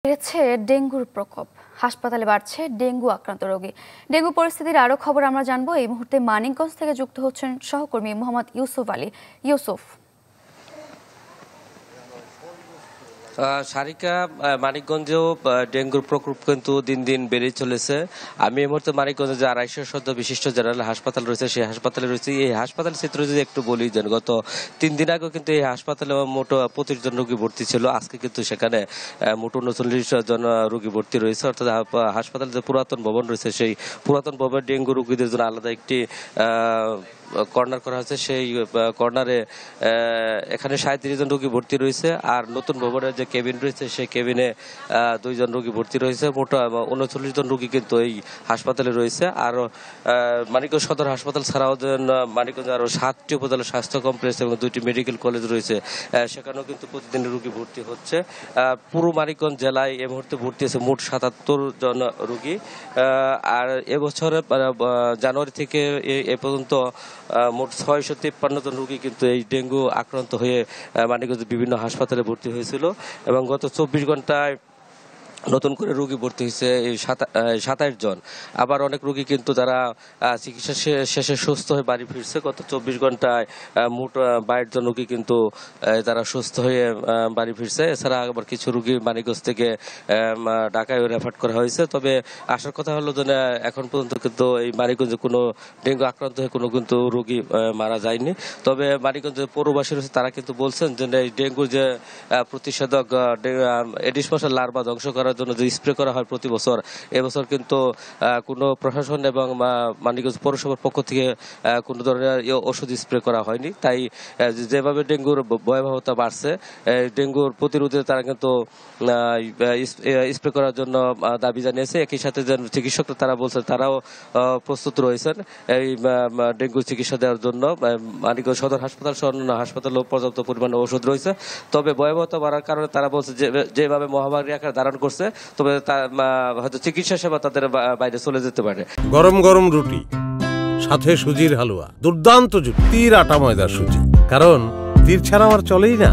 বেড়েছে ডেঙ্গুর প্রকোপ। হাসপাতালে বাড়ছে ডেঙ্গু আক্রান্ত রোগী। ডেঙ্গু পরিস্থিতির আরো খবর আমরা জানবো। এই মুহূর্তে মানিকগঞ্জ থেকে যুক্ত হচ্ছেন সহকর্মী মোহাম্মদ ইউসুফ আলী। ইউসুফ, সারিকা, মানিকগঞ্জেও ডেঙ্গুর প্রকোপ কিন্তু দিন দিন বেড়েই চলেছে। আমি এই মুহূর্তে মানিকগঞ্জে যে 250 শয্য বিশিষ্ট জেনারেল হাসপাতাল রয়েছে সেই হাসপাতালে রয়েছে। এই হাসপাতাল চিত্র যদি একটু বলি, দেন গত 3 দিন আগেও কিন্তু এই হাসপাতালে মোট 25 জন রোগী ভর্তি ছিল। আজকে কিন্তু সেখানে মোট 39 জন রোগী ভর্তি রয়েছে। অর্থাৎ হাসপাতালে যে পুরাতন ভবন রয়েছে সেই পুরাতন ভবনে ডেঙ্গু রোগীদের জন্য আলাদা একটি কর্নার করা হয়েছে। সেই কর্নারে এখানে 37 জন রোগী ভর্তি রয়েছে। আর নতুন ভবনের যে কেবিন রয়েছে সেই কেবিনে 2 জন রোগী ভর্তি রয়েছে। মোট 39 জন রোগী কিন্তু এই হাসপাতালে রয়েছে। আর মানিকগঞ্জ সদর হাসপাতাল ছাড়াও মানিকগঞ্জ আরো 7টি উপজেলা স্বাস্থ্য কমপ্লেক্স এবং 2টি মেডিকেল কলেজ রয়েছে, সেখানেও কিন্তু প্রতিদিন রোগী ভর্তি হচ্ছে। পুরো মানিকগঞ্জ জেলায় এই মুহূর্তে ভর্তি আছে মোট 77 জন রোগী। আর এবছরে জানুয়ারি থেকে এ পর্যন্ত মোট 653 জন রোগী কিন্তু এই ডেঙ্গু আক্রান্ত হয়ে মানিকগঞ্জের বিভিন্ন হাসপাতালে ভর্তি হয়েছিল। এবং গত 24 ঘন্টায় নতুন করে রোগী ভর্তি হয়েছে এই 27 জন। আবার অনেক রোগী কিন্তু যারা চিকিৎসা শেষে সুস্থ হয়ে বাড়ি ফিরছে। গত 24 ঘন্টায় মোট 22 জন রোগী কিন্তু তারা সুস্থ হয়ে বাড়ি ফিরছে। এছাড়া আবার কিছু রোগী মানিকগঞ্জ থেকে ঢাকায় রেফার করা হয়েছে। তবে আসার কথা হলো যে এখন পর্যন্ত কিন্তু এই মানিকগঞ্জে কোনো ডেঙ্গু আক্রান্ত হয়ে কোনো কিন্তু রোগী মারা যায়নি। তবে মানিকগঞ্জের পৌরবাসী রয়েছে, তারা কিন্তু বলছেন যে এই ডেঙ্গুর যে প্রতিষেধক এডিস মশার লার্ভা ধ্বংস করার জন্য যে স্প্রে করা হয় প্রতি বছর, এবছর কিন্তু কোনো প্রশাসন এবং মানিকগঞ্জ পৌরসভার পক্ষ থেকে কোনো ধরনের ওষুধ স্প্রে করা হয়নি। তাই যেভাবে ডেঙ্গুর ভয়াবহতা বাড়ছে, ডেঙ্গুর প্রতিরোধে তারা কিন্তু স্প্রে করার জন্য দাবি জানিয়েছে। একই সাথে যে চিকিৎসকরা তারা বলছেন তারাও প্রস্তুত রয়েছেন এই ডেঙ্গু চিকিৎসা দেওয়ার জন্য। মানিকগঞ্জ সদর হাসপাতাল সহ অন্যান্য হাসপাতালেও পর্যাপ্ত পরিমাণে ওষুধ রয়েছে। তবে ভয়াবহতা বাড়ার কারণে তারা বলছে যেভাবে মহামারী আকার ধারণ করছে, তবে হয়তো চিকিৎসা সেবা তাদের বাইরে চলে যেতে পারে। গরম গরম রুটি, সাথে সুজির হালুয়া, দুর্দান্ত জুটি, তীর আটা ময়দার সুজি, কারণ তীর ছাড়া আমার চলেই না।